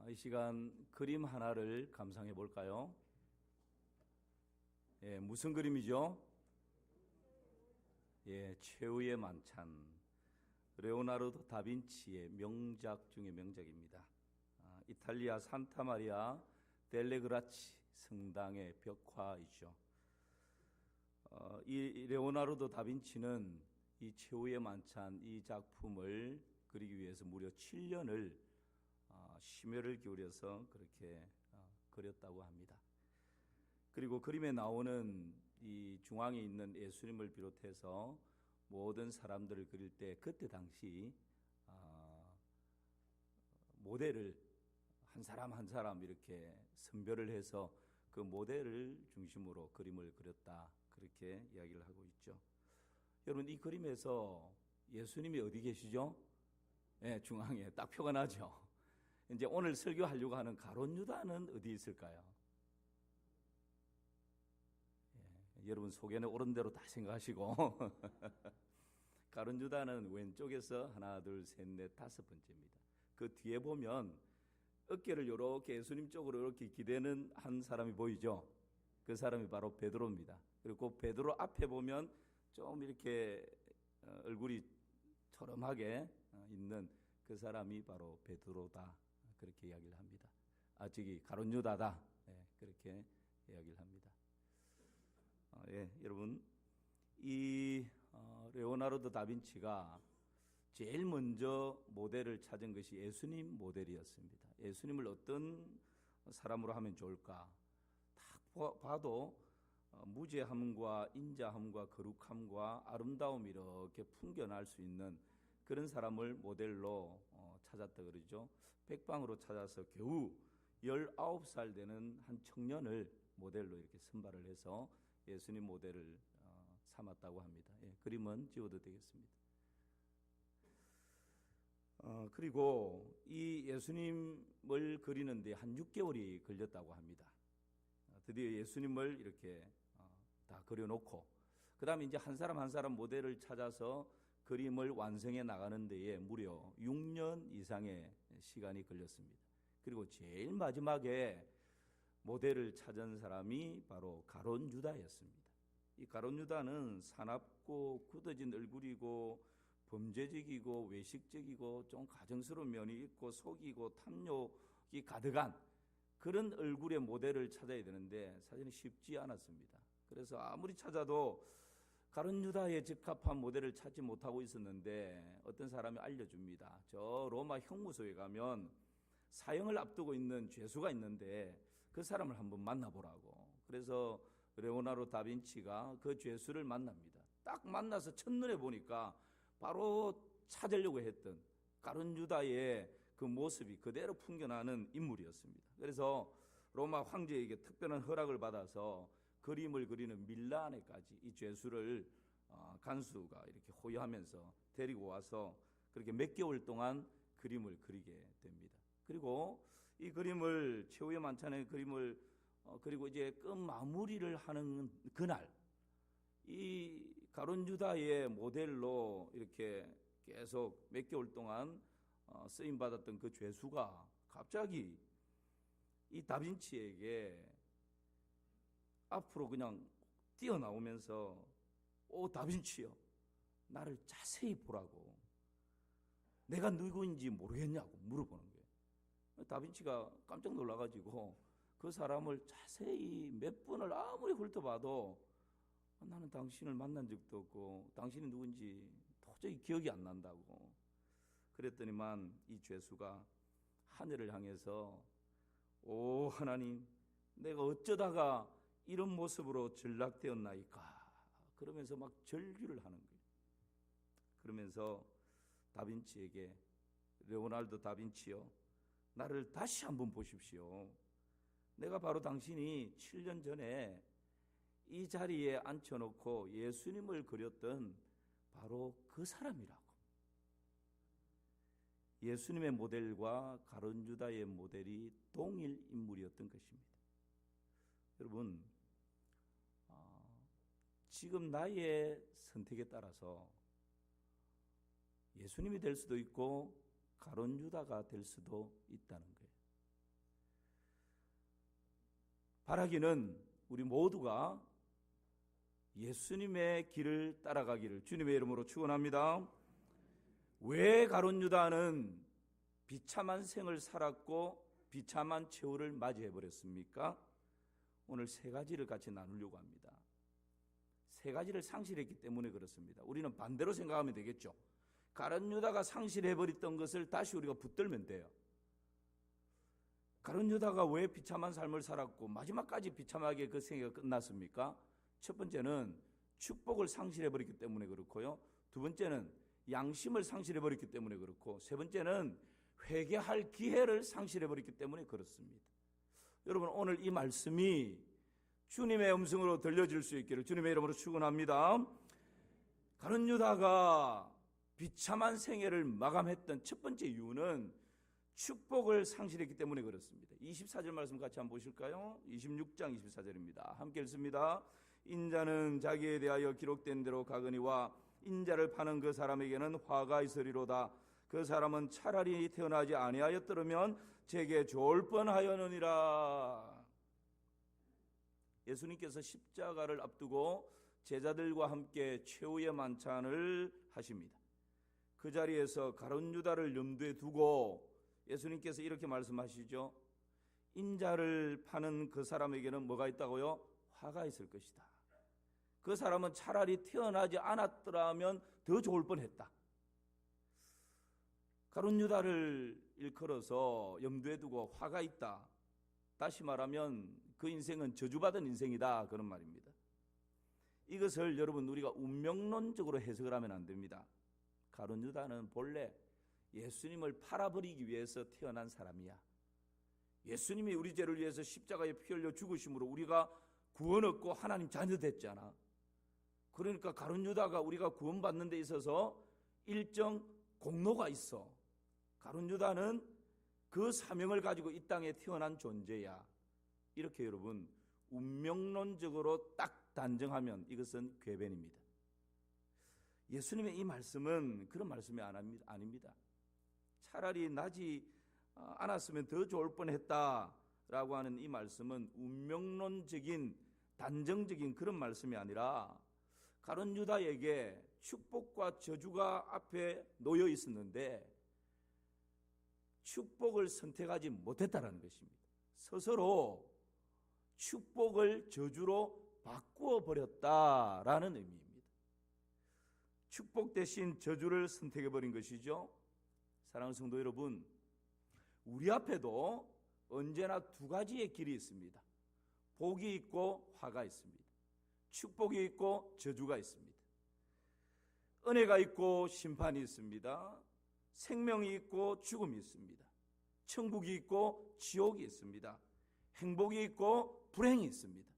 이 시간 그림 하나를 감상해 볼까요? 무슨 그림이죠? 최후의 만찬. 레오나르도 다빈치의 명작 중의 명작입니다. 이탈리아 산타 마리아 델레 그라치 성당의 벽화이죠. 이 레오나르도 다빈치는 이 최후의 만찬 이 작품을 그리기 위해서 무려 7년을 심혈을 기울여서 그렇게 그렸다고 합니다. 그리고 그림에 나오는 이 중앙에 있는 예수님을 비롯해서 모든 사람들을 그릴 때 그때 당시 모델을 한 사람 한 사람 이렇게 선별을 해서 그 모델을 중심으로 그림을 그렸다, 그렇게 이야기를 하고 있죠. 여러분, 이 그림에서 예수님이 어디 계시죠? 중앙에 딱 표가 나죠. 이제 오늘 설교하려고 하는 가룟 유다는 어디 있을까요? 여러분 속에는 옳은 대로 다 생각하시고 가룟 유다는 왼쪽에서 하나, 둘, 셋, 넷, 다섯 번째입니다. 그 뒤에 보면 어깨를 이렇게 예수님 쪽으로 이렇게 기대는 한 사람이 보이죠? 그 사람이 바로 베드로입니다. 그리고 베드로 앞에 보면 좀 이렇게 얼굴이 초롬하게 있는 그 사람이 바로 베드로다, 그렇게 이야기를 합니다. 저기 가룟 유다다, 그렇게 이야기를 합니다. 여러분, 이 레오나르도 다빈치가 제일 먼저 모델을 찾은 것이 예수님 모델이었습니다. 예수님을 어떤 사람으로 하면 좋을까? 딱 봐도 무죄함과 인자함과 거룩함과 아름다움이 이렇게 풍겨날 수 있는 그런 사람을 모델로 찾았다 그러죠. 백방으로 찾아서 겨우 19살 되는 한 청년을 모델로 이렇게 선발을 해서 예수님 모델을 삼았다고 합니다. 그림은 지워도 되겠습니다. 그리고 이 예수님을 그리는데 한 6개월이 걸렸다고 합니다. 드디어 예수님을 이렇게 다 그려놓고 그 다음에 이제 한 사람 한 사람 모델을 찾아서 그림을 완성해 나가는 데에 무려 6년 이상의 시간이 걸렸습니다. 그리고 제일 마지막에 모델을 찾은 사람이 바로 가룟 유다였습니다. 이 가룟 유다는 사납고 굳어진 얼굴이고 범죄적이고 외식적이고 좀 가정스러운 면이 있고 속이고 탐욕이 가득한 그런 얼굴의 모델을 찾아야 되는데 사실은 쉽지 않았습니다. 그래서 아무리 찾아도 가룟 유다에 적합한 모델을 찾지 못하고 있었는데 어떤 사람이 알려줍니다. 저 로마 형무소에 가면 사형을 앞두고 있는 죄수가 있는데 그 사람을 한번 만나보라고. 그래서 레오나르도 다빈치가 그 죄수를 만납니다. 딱 만나서 첫눈에 보니까 바로 찾으려고 했던 가룟 유다의 그 모습이 그대로 풍겨나는 인물이었습니다. 그래서 로마 황제에게 특별한 허락을 받아서 그림을 그리는 밀라네까지 이 죄수를 간수가 이렇게 호위하면서 데리고 와서 그렇게 몇 개월 동안 그림을 그리게 됩니다. 그리고 이 그림을 최후의 만찬의 그림을 그리고 이제 끝 마무리를 하는 그날 이 가룟 유다의 모델로 이렇게 계속 몇 개월 동안 쓰임 받았던 그 죄수가 갑자기 이 다빈치에게 앞으로 그냥 뛰어나오면서 다빈치요, 나를 자세히 보라고, 내가 누구인지 모르겠냐고 물어보는 거예요. 다빈치가 깜짝 놀라가지고 그 사람을 자세히 몇 번을 아무리 훑어봐도 나는 당신을 만난 적도 없고 당신이 누군지 도저히 기억이 안 난다고. 그랬더니만 이 죄수가 하늘을 향해서 오 하나님, 내가 어쩌다가 이런 모습으로 전락되었나이까, 그러면서 막 절규를 하는 거예요. 그러면서 다빈치에게 레오나르도 다빈치요, 나를 다시 한번 보십시오. 내가 바로 당신이 7년 전에 이 자리에 앉혀놓고 예수님을 그렸던 바로 그 사람이라고. 예수님의 모델과 가룟 유다의 모델이 동일 인물이었던 것입니다. 여러분, 지금 나의 선택에 따라서 예수님이 될 수도 있고 가룟 유다가 될 수도 있다는 거예요. 바라기는 우리 모두가 예수님의 길을 따라가기를 주님의 이름으로 축원합니다. 왜 가룟 유다는 비참한 생을 살았고 비참한 최후를 맞이해 버렸습니까? 오늘 세 가지를 같이 나누려고 합니다. 세 가지를 상실했기 때문에 그렇습니다. 우리는 반대로 생각하면 되겠죠. 가룟 유다가 상실해버렸던 것을 다시 우리가 붙들면 돼요. 가룟 유다가 왜 비참한 삶을 살았고 마지막까지 비참하게 그 생애가 끝났습니까? 첫 번째는 축복을 상실해버렸기 때문에 그렇고요. 두 번째는 양심을 상실해버렸기 때문에 그렇고, 세 번째는 회개할 기회를 상실해버렸기 때문에 그렇습니다. 여러분, 오늘 이 말씀이 주님의 음성으로 들려질 수 있기를 주님의 이름으로 축원합니다. 가룟 유다가 비참한 생애를 마감했던 첫 번째 이유는 축복을 상실했기 때문에 그렇습니다. 24절 말씀 같이 한번 보실까요? 26장 24절입니다. 함께 읽습니다. 인자는 자기에 대하여 기록된 대로 가거니와 인자를 파는 그 사람에게는 화가 있으리로다. 그 사람은 차라리 태어나지 아니하였더라면 제게 좋을 뻔하였느니라. 예수님께서 십자가를 앞두고 제자들과 함께 최후의 만찬을 하십니다. 그 자리에서 가룟 유다를 염두에 두고 예수님께서 이렇게 말씀하시죠. 인자를 파는 그 사람에게는 뭐가 있다고요? 화가 있을 것이다. 그 사람은 차라리 태어나지 않았더라면 더 좋을 뻔했다. 가룟 유다를 일컬어서 염두에 두고 화가 있다. 다시 말하면 그 인생은 저주받은 인생이다, 그런 말입니다. 이것을 여러분 우리가 운명론적으로 해석을 하면 안 됩니다. 가룟 유다는 본래 예수님을 팔아버리기 위해서 태어난 사람이야. 예수님이 우리 죄를 위해서 십자가에 피 흘려 죽으심으로 우리가 구원 얻고 하나님 자녀 됐잖아. 그러니까 가룟 유다가 우리가 구원받는 데 있어서 일정 공로가 있어. 가룟 유다는 그 사명을 가지고 이 땅에 태어난 존재야. 이렇게 여러분 운명론적으로 딱 단정하면 이것은 궤변입니다. 예수님의 이 말씀은 그런 말씀이 아닙니다. 차라리 나지 않았으면 더 좋을 뻔했다라고 하는 이 말씀은 운명론적인 단정적인 그런 말씀이 아니라 가룟 유다에게 축복과 저주가 앞에 놓여 있었는데 축복을 선택하지 못했다라는 것입니다. 스스로 축복을 저주로 바꾸어 버렸다라는 의미입니다. 축복 대신 저주를 선택해 버린 것이죠. 사랑하는 성도 여러분, 우리 앞에도 언제나 두 가지의 길이 있습니다. 복이 있고 화가 있습니다. 축복이 있고 저주가 있습니다. 은혜가 있고 심판이 있습니다. 생명이 있고 죽음이 있습니다. 천국이 있고 지옥이 있습니다. 행복이 있고 불행이 있습니다.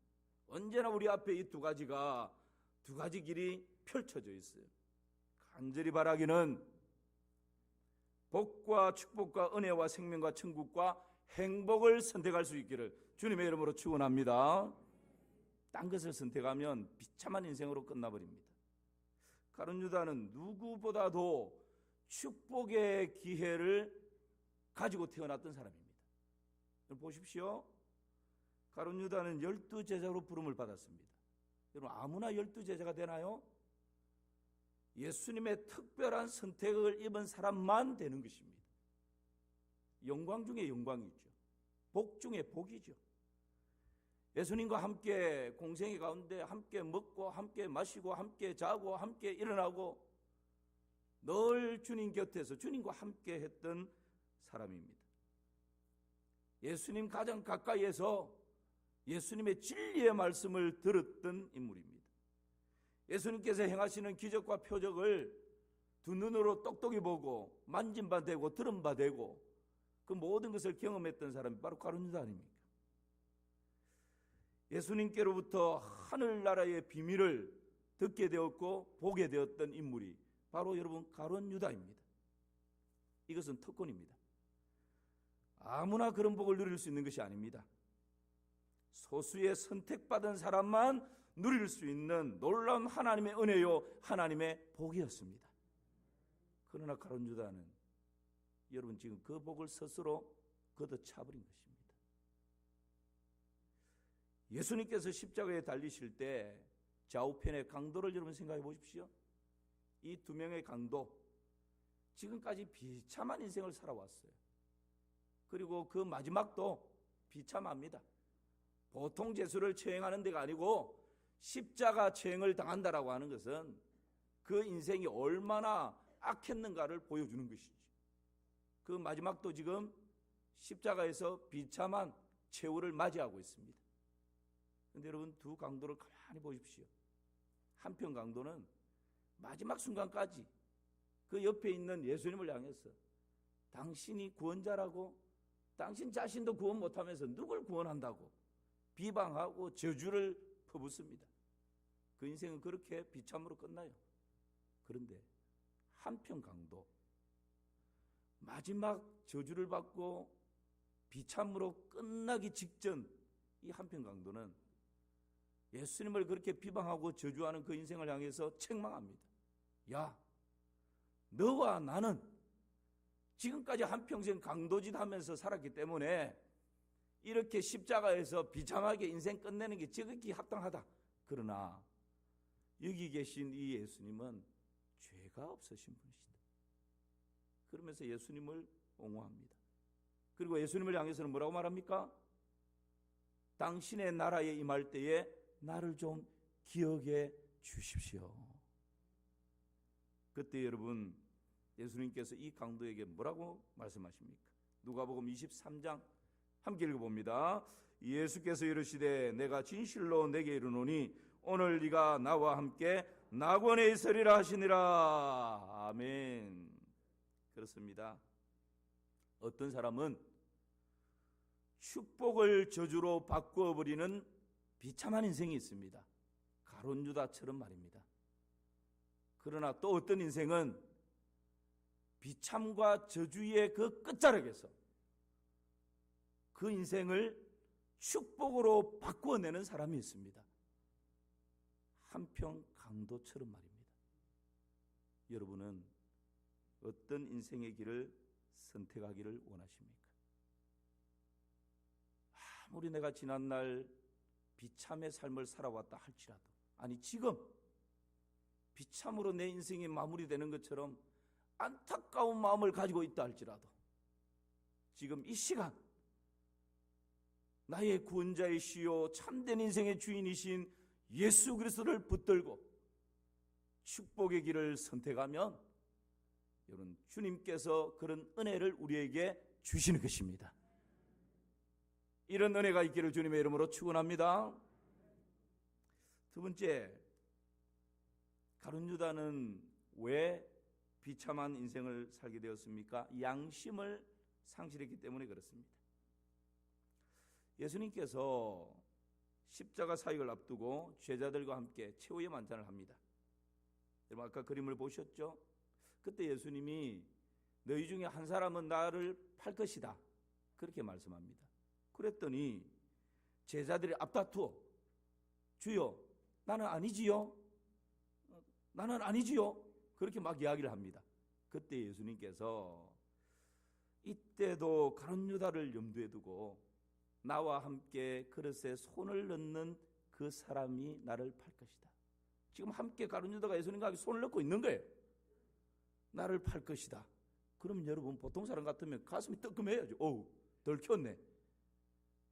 언제나 우리 앞에 이 두 가지 길이 펼쳐져 있어요. 간절히 바라기는 복과 축복과 은혜와 생명과 천국과 행복을 선택할 수 있기를 주님의 이름으로 축원합니다. 딴 것을 선택하면 비참한 인생으로 끝나버립니다. 가룟 유다는 누구보다도 축복의 기회를 가지고 태어났던 사람입니다. 보십시오. 가룟 유다는 12제자로 부름을 받았습니다. 여러분, 아무나 12제자가 되나요? 예수님의 특별한 선택을 입은 사람만 되는 것입니다. 영광 중에 영광이죠. 복 중에 복이죠. 예수님과 함께 공생애 가운데 함께 먹고 함께 마시고 함께 자고 함께 일어나고 늘 주님 곁에서 주님과 함께 했던 사람입니다. 예수님 가장 가까이에서 예수님의 진리의 말씀을 들었던 인물입니다. 예수님께서 행하시는 기적과 표적을 두 눈으로 똑똑히 보고 만진 바 되고 들은 바 되고 그 모든 것을 경험했던 사람이 바로 가룟 유다 아닙니까? 예수님께로부터 하늘나라의 비밀을 듣게 되었고 보게 되었던 인물이 바로 여러분 가룟 유다입니다. 이것은 특권입니다. 아무나 그런 복을 누릴 수 있는 것이 아닙니다. 소수의 선택받은 사람만 누릴 수 있는 놀라운 하나님의 은혜요 하나님의 복이었습니다. 그러나 가룟 유다는 여러분 지금 그 복을 스스로 걷어차버린 것입니다. 예수님께서 십자가에 달리실 때 좌우편의 강도를 여러분 생각해 보십시오. 이 두 명의 강도, 지금까지 비참한 인생을 살아왔어요. 그리고 그 마지막도 비참합니다. 보통 죄수를 처형하는 데가 아니고 십자가 처형을 당한다라고 하는 것은 그 인생이 얼마나 악했는가를 보여주는 것이지. 그 마지막도 지금 십자가에서 비참한 최후를 맞이하고 있습니다. 그런데 여러분, 두 강도를 가만히 보십시오. 한편 강도는 마지막 순간까지 그 옆에 있는 예수님을 향해서 당신이 구원자라고, 당신 자신도 구원 못하면서 누굴 구원한다고 비방하고 저주를 퍼붓습니다. 그 인생은 그렇게 비참으로 끝나요. 그런데 한편 강도, 마지막 저주를 받고 비참으로 끝나기 직전 이 한편 강도는 예수님을 그렇게 비방하고 저주하는 그 인생을 향해서 책망합니다. 야, 너와 나는 지금까지 한평생 강도짓 하면서 살았기 때문에 이렇게 십자가에서 비참하게 인생 끝내는 게 지극히 합당하다. 그러나 여기 계신 이 예수님은 죄가 없으신 분이시다. 그러면서 예수님을 옹호합니다. 그리고 예수님을 향해서는 뭐라고 말합니까? 당신의 나라에 임할 때에 나를 좀 기억해 주십시오. 그때 여러분, 예수님께서 이 강도에게 뭐라고 말씀하십니까? 누가복음 23장 함께 읽어봅니다. 예수께서 이르시되 내가 진실로 내게 이르노니 오늘 네가 나와 함께 낙원에 있으리라 하시니라. 아멘. 그렇습니다. 어떤 사람은 축복을 저주로 바꾸어버리는 비참한 인생이 있습니다. 가룟 유다처럼 말입니다. 그러나 또 어떤 인생은 비참과 저주의 그 끝자락에서 그 인생을 축복으로 바꾸어내는 사람이 있습니다. 한편 강도처럼 말입니다. 여러분은 어떤 인생의 길을 선택하기를 원하십니까? 아무리 내가 지난날 비참의 삶을 살아왔다 할지라도, 아니 지금 비참으로 내 인생이 마무리되는 것처럼 안타까운 마음을 가지고 있다 할지라도 지금 이 시간 나의 구원자이시요 참된 인생의 주인이신 예수 그리스도를 붙들고 축복의 길을 선택하면 여러분, 주님께서 그런 은혜를 우리에게 주시는 것입니다. 이런 은혜가 있기를 주님의 이름으로 축원합니다. 두 번째, 가룟 유다는 왜 비참한 인생을 살게 되었습니까? 양심을 상실했기 때문에 그렇습니다. 예수님께서 십자가 사역을 앞두고 제자들과 함께 최후의 만찬을 합니다. 여러분, 아까 그림을 보셨죠? 그때 예수님이 너희 중에 한 사람은 나를 팔 것이다, 그렇게 말씀합니다. 그랬더니 제자들이 앞다투어 주여 나는 아니지요, 나는 아니지요, 그렇게 막 이야기를 합니다. 그때 예수님께서 이때도 가룟 유다를 염두에 두고 나와 함께 그릇에 손을 넣는 그 사람이 나를 팔 것이다. 지금 함께 가룟 유다가 예수님과 함께 손을 넣고 있는 거예요. 나를 팔 것이다. 그럼 여러분, 보통 사람 같으면 가슴이 뜨끔해야죠. 어우, 덜 켰네.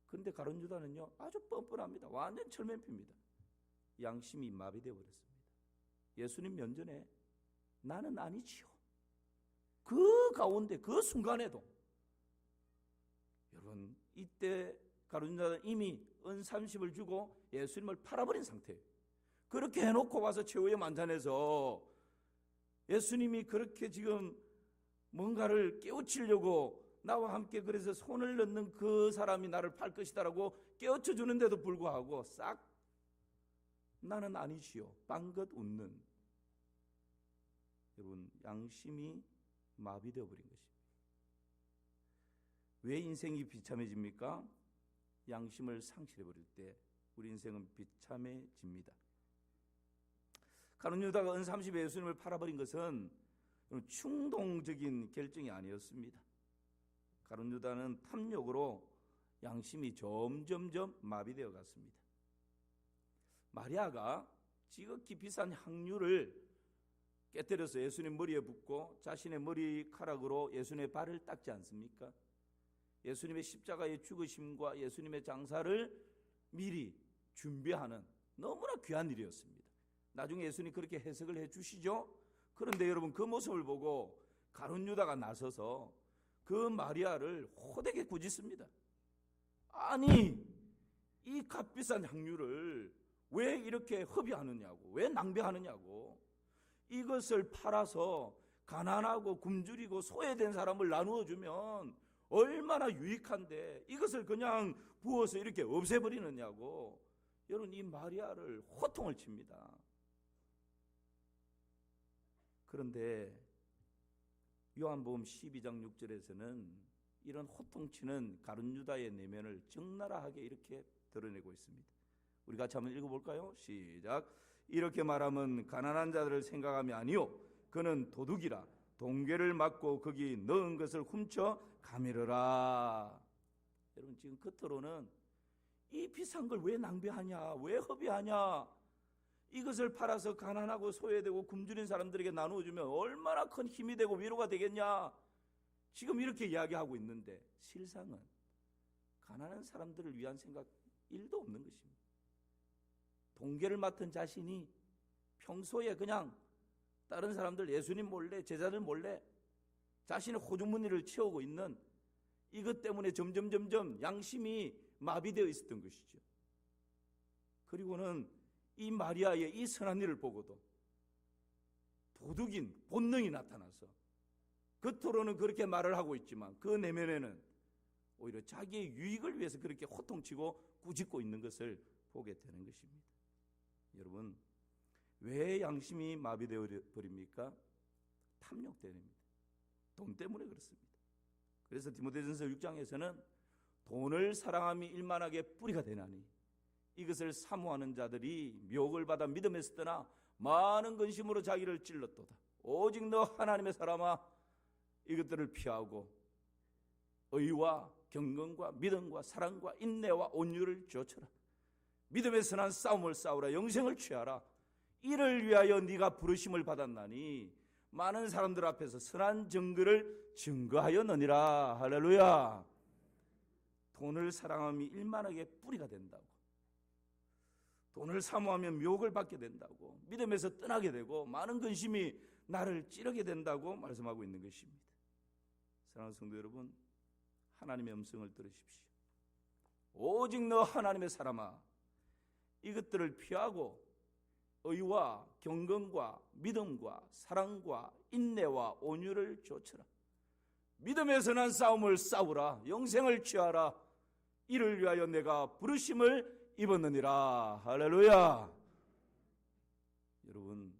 그런데 가룟 유다는요 아주 뻔뻔합니다. 완전 철면피입니다. 양심이 마비되어 버렸습니다. 예수님 면전에 나는 아니지요, 그 가운데 그 순간에도 여러분, 이때 가룟 유다는 이미 은 30을 주고 예수님을 팔아버린 상태예요. 그렇게 해놓고 와서 최후의 만찬에서 예수님이 그렇게 지금 뭔가를 깨우치려고 나와 함께 그래서 손을 넣는 그 사람이 나를 팔 것이다라고 깨우쳐 주는데도 불구하고 싹 나는 아니지요, 빵긋 웃는, 여러분, 양심이 마비되어 버린 것입니다. 왜 인생이 비참해집니까? 양심을 상실해 버릴 때 우리 인생은 비참해집니다. 가룟 유다가 은 30에 예수님을 팔아버린 것은 충동적인 결정이 아니었습니다. 가룟 유다는 탐욕으로 양심이 점점점 마비되어 갔습니다. 마리아가 지극히 비싼 향유를 깨뜨려서 예수님 머리에 붓고 자신의 머리카락으로 예수님의 발을 닦지 않습니까? 예수님의 십자가의 죽으심과 예수님의 장사를 미리 준비하는 너무나 귀한 일이었습니다. 나중에 예수님 그렇게 해석을 해 주시죠. 그런데 여러분, 그 모습을 보고 가룟 유다가 나서서 그 마리아를 호되게 꾸짖습니다. 아니, 이 값비싼 향유를 왜 이렇게 허비하느냐고, 왜 낭비하느냐고, 이것을 팔아서 가난하고 굶주리고 소외된 사람을 나누어 주면 얼마나 유익한데 이것을 그냥 부어서 이렇게 없애버리느냐고. 여러분, 이 마리아를 호통을 칩니다. 그런데 요한복음 12장 6절에서는 이런 호통치는 가룟 유다의 내면을 적나라하게 이렇게 드러내고 있습니다. 우리 같이 한번 읽어볼까요? 시작. 이렇게 말하면 가난한 자들을 생각함이 아니요 그는 도둑이라 동괴를 맞고 거기 넣은 것을 훔쳐 가매르라. 여러분, 지금 겉으로는 이 비싼 걸 왜 낭비하냐, 왜 허비하냐, 이것을 팔아서 가난하고 소외되고 굶주린 사람들에게 나누어주면 얼마나 큰 힘이 되고 위로가 되겠냐, 지금 이렇게 이야기하고 있는데 실상은 가난한 사람들을 위한 생각 1도 없는 것입니다. 동계를 맡은 자신이 평소에 그냥 다른 사람들, 예수님 몰래, 제자들 몰래 자신의 호주머니를 채우고 있는 이것 때문에 점점 양심이 마비되어 있었던 것이죠. 그리고는 이 마리아의 이 선한 일을 보고도 도둑인 본능이 나타나서 겉으로는 그렇게 말을 하고 있지만 그 내면에는 오히려 자기의 유익을 위해서 그렇게 호통치고 꾸짖고 있는 것을 보게 되는 것입니다. 여러분, 왜 양심이 마비되어 버립니까? 탐욕 때문입니다. 돈 때문에 그렇습니다. 그래서 디모데전서 6장에서는 돈을 사랑함이 일만하게 뿌리가 되나니 이것을 사모하는 자들이 묘을 받아 믿음에서 떠나 많은 근심으로 자기를 찔렀도다. 오직 너 하나님의 사람아, 이것들을 피하고 의와 경건과 믿음과 사랑과 인내와 온유를 좇으라. 믿음의 선한 싸움을 싸우라. 영생을 취하라. 이를 위하여 네가 부르심을 받았나니 많은 사람들 앞에서 선한 증거를 증거하였느니라. 할렐루야. 돈을 사랑함이 일만하게 뿌리가 된다고, 돈을 사모하면 묘을 받게 된다고, 믿음에서 떠나게 되고 많은 근심이 나를 찌르게 된다고 말씀하고 있는 것입니다. 사랑하는 성도 여러분, 하나님의 음성을 들으십시오. 오직 너 하나님의 사람아, 이것들을 피하고 의와 경건과 믿음과 사랑과 인내와 온유를 좇으라. 믿음에서 난 싸움을 싸우라. 영생을 취하라. 이를 위하여 내가 부르심을 입었느니라. 할렐루야. 여러분,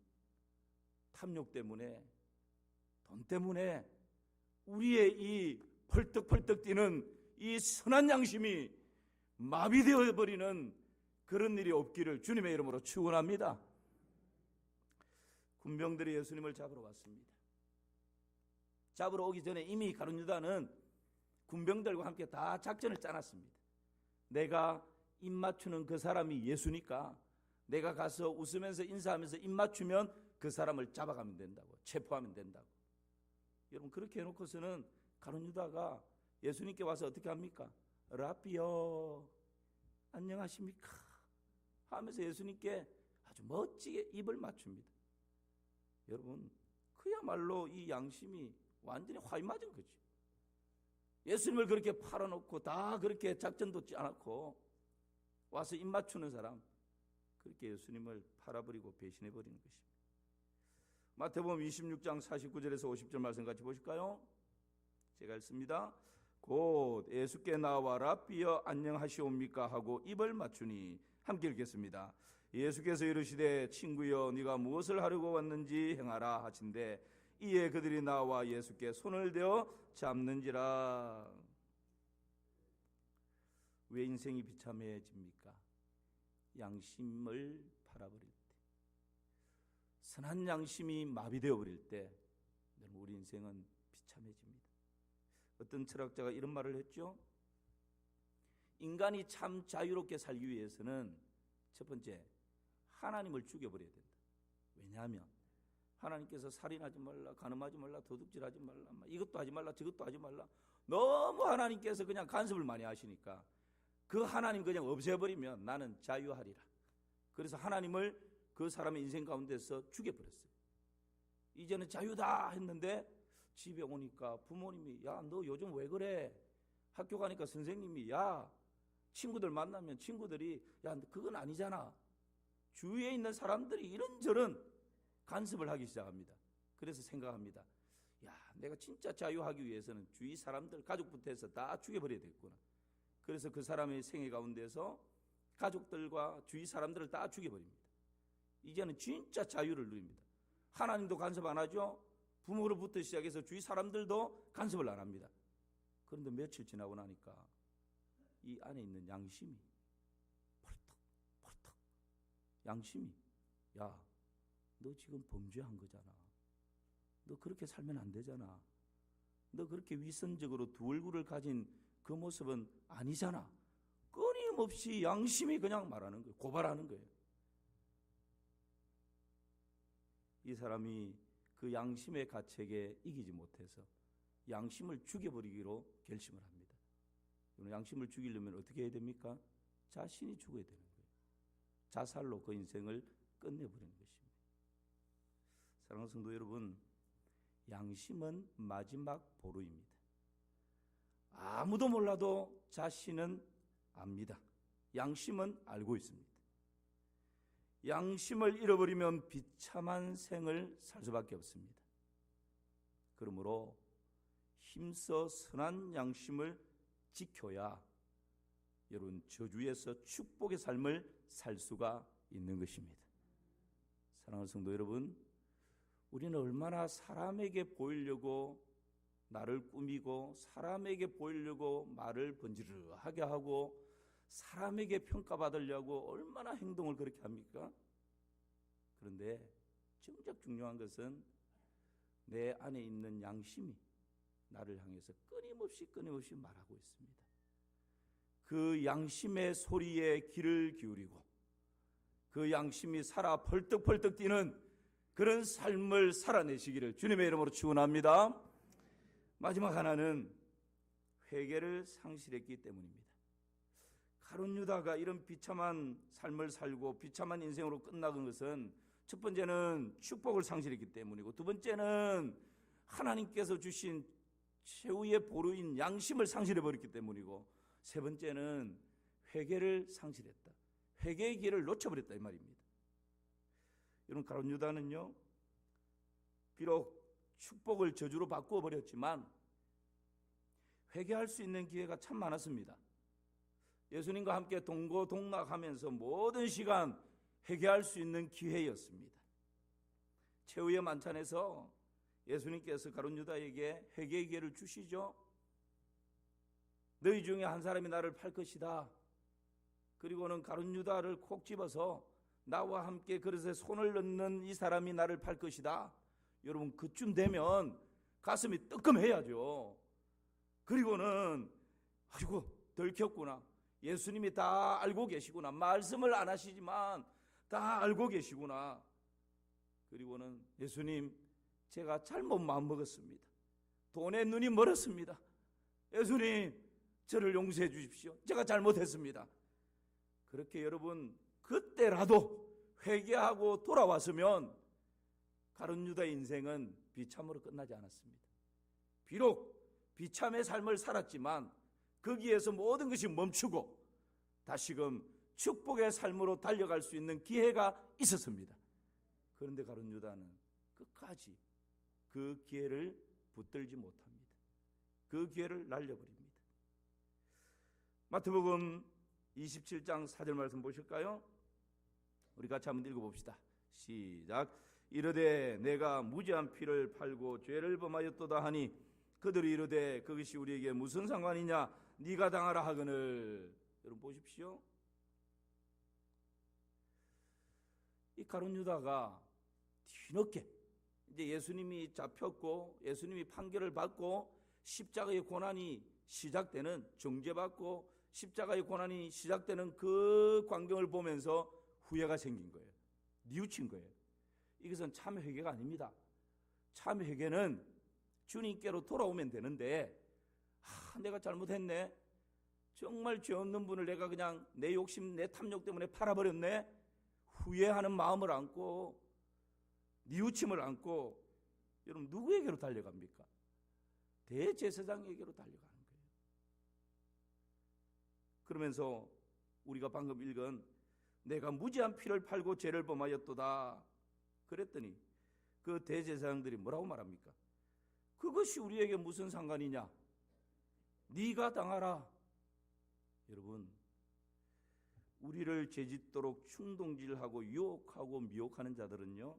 탐욕 때문에, 돈 때문에 우리의 이 펄떡펄떡 뛰는 이 선한 양심이 마비되어 버리는 그런 일이 없기를 주님의 이름으로 축원합니다. 군병들이 예수님을 잡으러 왔습니다. 잡으러 오기 전에 이미 가룟 유다는 군병들과 함께 다 작전을 짜놨습니다. 내가 입 맞추는 그 사람이 예수니까 내가 가서 웃으면서 인사하면서 입 맞추면 그 사람을 잡아가면 된다고, 체포하면 된다고. 여러분, 그렇게 해놓고서는 가룟 유다가 예수님께 와서 어떻게 합니까? 라비요, 안녕하십니까 하면서 예수님께 아주 멋지게 입을 맞춥니다. 여러분, 그야말로 이 양심이 완전히 화이 맞은 거죠. 예수님을 그렇게 팔아놓고 다 그렇게 작전도 짜놓고 와서 입 맞추는 사람, 그렇게 예수님을 팔아버리고 배신해버리는 것입니다. 마태복음 26장 49절에서 50절 말씀 같이 보실까요? 제가 읽습니다. 곧 예수께 나와 라비여 안녕하시옵니까 하고 입을 맞추니, 함께 읽겠습니다. 예수께서 이르시되 친구여 네가 무엇을 하려고 왔는지 행하라 하신대 이에 그들이 나와 예수께 손을 대어 잡는지라. 왜 인생이 비참해집니까? 양심을 팔아버릴 때, 선한 양심이 마비되어 버릴 때 우리 인생은 비참해집니다. 어떤 철학자가 이런 말을 했죠. 인간이 참 자유롭게 살기 위해서는 첫 번째, 하나님을 죽여버려야 된다. 왜냐하면 하나님께서 살인하지 말라, 간음하지 말라, 도둑질하지 말라, 이것도 하지 말라, 저것도 하지 말라, 너무 하나님께서 그냥 간섭을 많이 하시니까 그 하나님 그냥 없애버리면 나는 자유하리라. 그래서 하나님을 그 사람의 인생 가운데서 죽여버렸어요. 이제는 자유다 했는데 집에 오니까 부모님이 야, 너 요즘 왜 그래? 학교 가니까 선생님이 야, 친구들 만나면 친구들이 야, 그건 아니잖아. 주위에 있는 사람들이 이런저런 간섭을 하기 시작합니다. 그래서 생각합니다. 야, 내가 진짜 자유하기 위해서는 주위 사람들, 가족부터 해서 다 죽여버려야 되겠구나. 그래서 그 사람의 생애 가운데서 가족들과 주위 사람들을 다 죽여버립니다. 이제는 진짜 자유를 누립니다. 하나님도 간섭 안 하죠. 부모로부터 시작해서 주위 사람들도 간섭을 안 합니다. 그런데 며칠 지나고 나니까 이 안에 있는 양심이 펄떡 양심이 야, 너 지금 범죄한 거잖아. 너 그렇게 살면 안 되잖아. 너 그렇게 위선적으로 두 얼굴을 가진 그 모습은 아니잖아. 끊임없이 양심이 그냥 말하는 거예요. 고발하는 거예요. 이 사람이 그 양심의 가책에 이기지 못해서 양심을 죽여버리기로 결심을 합니다. 양심을 죽이려면 어떻게 해야 됩니까? 자신이 죽어야 되는 거예요. 자살로 그 인생을 끝내버리는 것입니다. 사랑하는 성도 여러분, 양심은 마지막 보루입니다. 아무도 몰라도 자신은 압니다. 양심은 알고 있습니다. 양심을 잃어버리면 비참한 생을 살 수밖에 없습니다. 그러므로 힘써 선한 양심을 지켜야 여러분 저주에서 축복의 삶을 살 수가 있는 것입니다. 사랑하는 성도 여러분, 우리는 얼마나 사람에게 보이려고 나를 꾸미고 사람에게 보이려고 말을 번지르르하게 하고 사람에게 평가받으려고 얼마나 행동을 그렇게 합니까? 그런데 정작 중요한 것은 내 안에 있는 양심이 나를 향해서 끊임없이 말하고 있습니다. 그 양심의 소리에 귀를 기울이고 그 양심이 살아 펄떡펄떡 뛰는 그런 삶을 살아내시기를 주님의 이름으로 축원합니다. 마지막 하나는 회개를 상실했기 때문입니다. 가룟 유다가 이런 비참한 삶을 살고 비참한 인생으로 끝나간 것은 첫 번째는 축복을 상실했기 때문이고 두 번째는 하나님께서 주신 최후의 보루인 양심을 상실해버렸기 때문이고 세 번째는 회개를 상실했다. 회개의 길을 놓쳐버렸다 이 말입니다. 여러분, 가룟 유다는요 비록 축복을 저주로 바꾸어 버렸지만 회개할 수 있는 기회가 참 많았습니다. 예수님과 함께 동고동락하면서 모든 시간 회개할 수 있는 기회였습니다. 최후의 만찬에서 예수님께서 가룟 유다에게 회개의 기회를 주시죠. 너희 중에 한 사람이 나를 팔 것이다. 그리고는 가룟 유다를 콕 집어서 나와 함께 그릇에 손을 넣는 이 사람이 나를 팔 것이다. 여러분, 그쯤 되면 가슴이 뜨끔해야죠. 그리고는 아이고 들켰구나. 예수님이 다 알고 계시구나. 말씀을 안 하시지만 다 알고 계시구나. 그리고는 예수님, 제가 잘못 마음먹었습니다. 돈에 눈이 멀었습니다. 예수님, 저를 용서해 주십시오. 제가 잘못했습니다. 그렇게 여러분 그때라도 회개하고 돌아왔으면 가룟 유다의 인생은 비참으로 끝나지 않았습니다. 비록 비참의 삶을 살았지만 거기에서 모든 것이 멈추고 다시금 축복의 삶으로 달려갈 수 있는 기회가 있었습니다. 그런데 가룟 유다는 끝까지 그 기회를 붙들지 못합니다. 그 기회를 날려버립니다. 마태복음 27장 4절 말씀 보실까요? 우리 같이 한번 읽어봅시다. 시작. 이르되 내가 무죄한 피를 팔고 죄를 범하였도다 하니 그들이 이르되 그것이 우리에게 무슨 상관이냐, 네가 당하라 하거늘. 여러분 보십시오. 이 가룟 유다가 뒤늦게 이제 예수님이 잡혔고 예수님이 판결을 받고 십자가의 고난이 시작되는, 정죄받고 십자가의 고난이 시작되는 그 광경을 보면서 후회가 생긴 거예요. 뉘우친 거예요. 이것은 참 회개가 아닙니다. 참 회개는 주님께로 돌아오면 되는데, 내가 잘못했네, 정말 죄 없는 분을 내가 그냥 내 욕심, 내 탐욕 때문에 팔아버렸네, 후회하는 마음을 안고 뉘우침을 안고 여러분 누구에게로 달려갑니까? 대제사장에게로 달려가는 거예요. 그러면서 우리가 방금 읽은 내가 무지한 피를 팔고 죄를 범하였도다 그랬더니 그 대제사장들이 뭐라고 말합니까? 그것이 우리에게 무슨 상관이냐? 네가 당하라. 여러분, 우리를 죄짓도록 충동질하고 유혹하고 미혹하는 자들은요,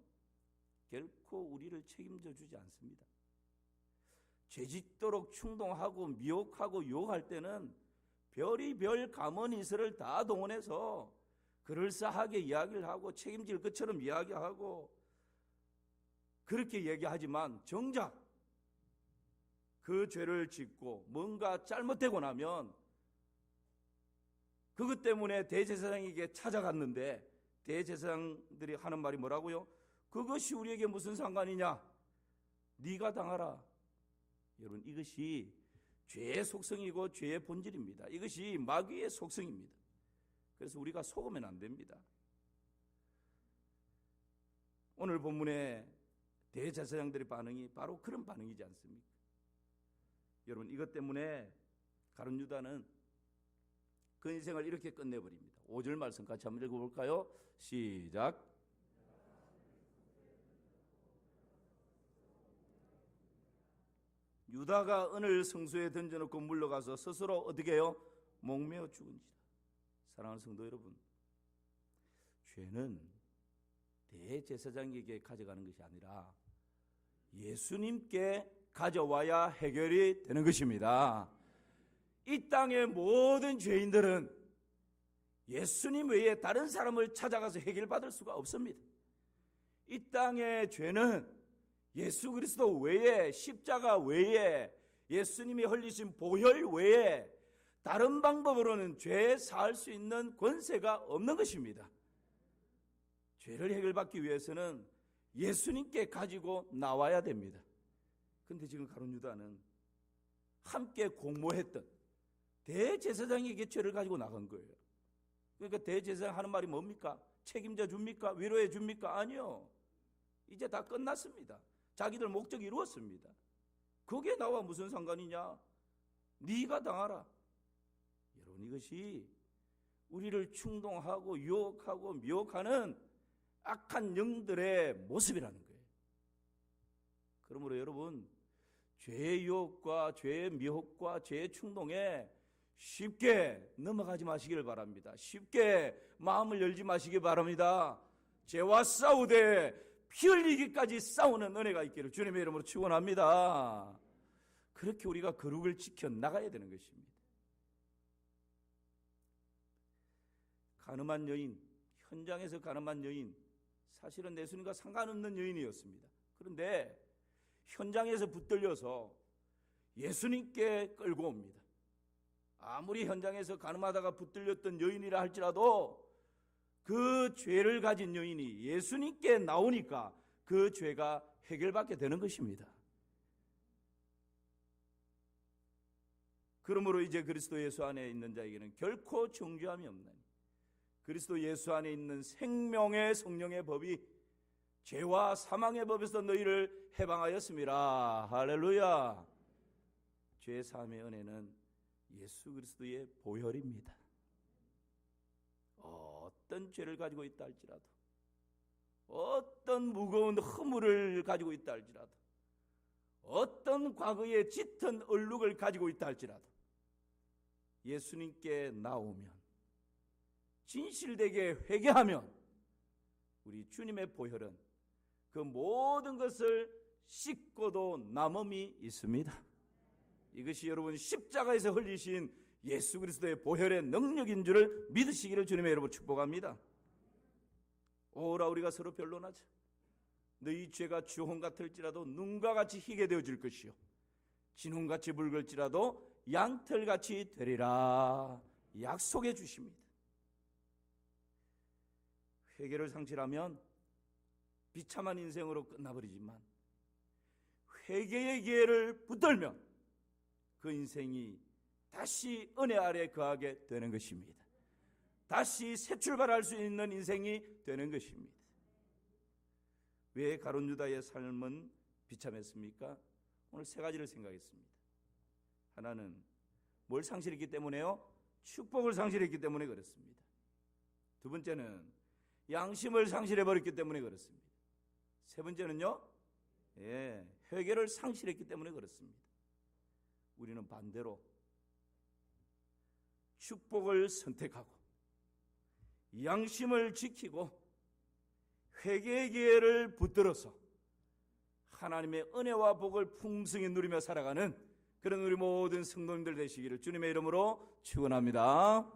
결코 우리를 책임져 주지 않습니다. 죄짓도록 충동하고 미혹하고 유혹할 때는 별의별 가문이슬을 다 동원해서 그럴싸하게 이야기를 하고 책임질 것처럼 이야기하고 그렇게 얘기하지만 정작 그 죄를 짓고 뭔가 잘못되고 나면 그것 때문에 대제사장에게 찾아갔는데 대제사장들이 하는 말이 뭐라고요? 그것이 우리에게 무슨 상관이냐? 네가 당하라. 여러분, 이것이 죄의 속성이고 죄의 본질입니다. 이것이 마귀의 속성입니다. 그래서 우리가 속으면 안 됩니다. 오늘 본문의 대제사장들의 반응이 바로 그런 반응이지 않습니까? 여러분, 이것 때문에 가룟 유다는 그 인생을 이렇게 끝내버립니다. 5절 말씀 같이 한번 읽어볼까요? 시작. 유다가 은을 성소에 던져놓고 물러가서 스스로 어떻게 해요? 목매어 죽은지라. 사랑하는 성도 여러분, 죄는 대제사장에게 가져가는 것이 아니라 예수님께 가져와야 해결이 되는 것입니다. 이 땅의 모든 죄인들은 예수님 외에 다른 사람을 찾아가서 해결받을 수가 없습니다. 이 땅의 죄는 예수 그리스도 외에, 십자가 외에, 예수님이 흘리신 보혈 외에 다른 방법으로는 죄에 사할 수 있는 권세가 없는 것입니다. 죄를 해결받기 위해서는 예수님께 가지고 나와야 됩니다. 그런데 지금 가룟 유다는 함께 공모했던 대제사장에게 죄를 가지고 나간 거예요. 그러니까 대제사장 하는 말이 뭡니까? 책임져 줍니까? 위로해 줍니까? 아니요. 이제 다 끝났습니다. 자기들 목적이 이루었습니다. 그게 나와 무슨 상관이냐? 네가 당하라. 여러분, 이것이 우리를 충동하고 유혹하고 미혹하는 악한 영들의 모습이라는 거예요. 그러므로 여러분, 죄의 유혹과 죄의 미혹과 죄의 충동에 쉽게 넘어가지 마시길 바랍니다. 쉽게 마음을 열지 마시기 바랍니다. 죄와 싸우되 피 흘리기까지 싸우는 은혜가 있기를 주님의 이름으로 축원합니다. 그렇게 우리가 거룩을 지켜 나가야 되는 것입니다. 가늠한 여인, 현장에서 가늠한 여인, 사실은 예수님과 상관없는 여인이었습니다. 그런데 현장에서 붙들려서 예수님께 끌고 옵니다. 아무리 현장에서 가늠하다가 붙들렸던 여인이라 할지라도 그 죄를 가진 여인이 예수님께 나오니까 그 죄가 해결받게 되는 것입니다. 그러므로 이제 그리스도 예수 안에 있는 자에게는 결코 정죄함이 없나니 그리스도 예수 안에 있는 생명의 성령의 법이 죄와 사망의 법에서 너희를 해방하였습니다. 할렐루야. 죄 사함의 은혜는 예수 그리스도의 보혈입니다. 어떤 죄를 가지고 있다 할지라도, 어떤 무거운 허물을 가지고 있다 할지라도, 어떤 과거의 짙은 얼룩을 가지고 있다 할지라도 예수님께 나오면, 진실되게 회개하면 우리 주님의 보혈은 그 모든 것을 씻고도 남음이 있습니다. 이것이 여러분 십자가에서 흘리신 예수 그리스도의 보혈의 능력인 줄을 믿으시기를 주님의 이름으로 축복합니다. 오라 우리가 서로 변론하자. 너희 죄가 주홍 같을지라도 눈과 같이 희게 되어질 것이요 진홍같이 붉을지라도 양털같이 되리라 약속해 주십니다. 회개를 상실하면 비참한 인생으로 끝나버리지만 회개의 기회를 붙들면 그 인생이 다시 은혜 아래 거하게 되는 것입니다. 다시 새 출발할 수 있는 인생이 되는 것입니다. 왜 가룟 유다의 삶은 비참했습니까? 오늘 세 가지를 생각했습니다. 하나는 뭘 상실했기 때문에요? 축복을 상실했기 때문에 그렇습니다. 두 번째는 양심을 상실해버렸기 때문에 그렇습니다. 세 번째는요, 회개를 상실했기 때문에 그렇습니다. 우리는 반대로 축복을 선택하고 양심을 지키고 회개의 기회를 붙들어서 하나님의 은혜와 복을 풍성히 누리며 살아가는 그런 우리 모든 성도님들 되시기를 주님의 이름으로 축원합니다.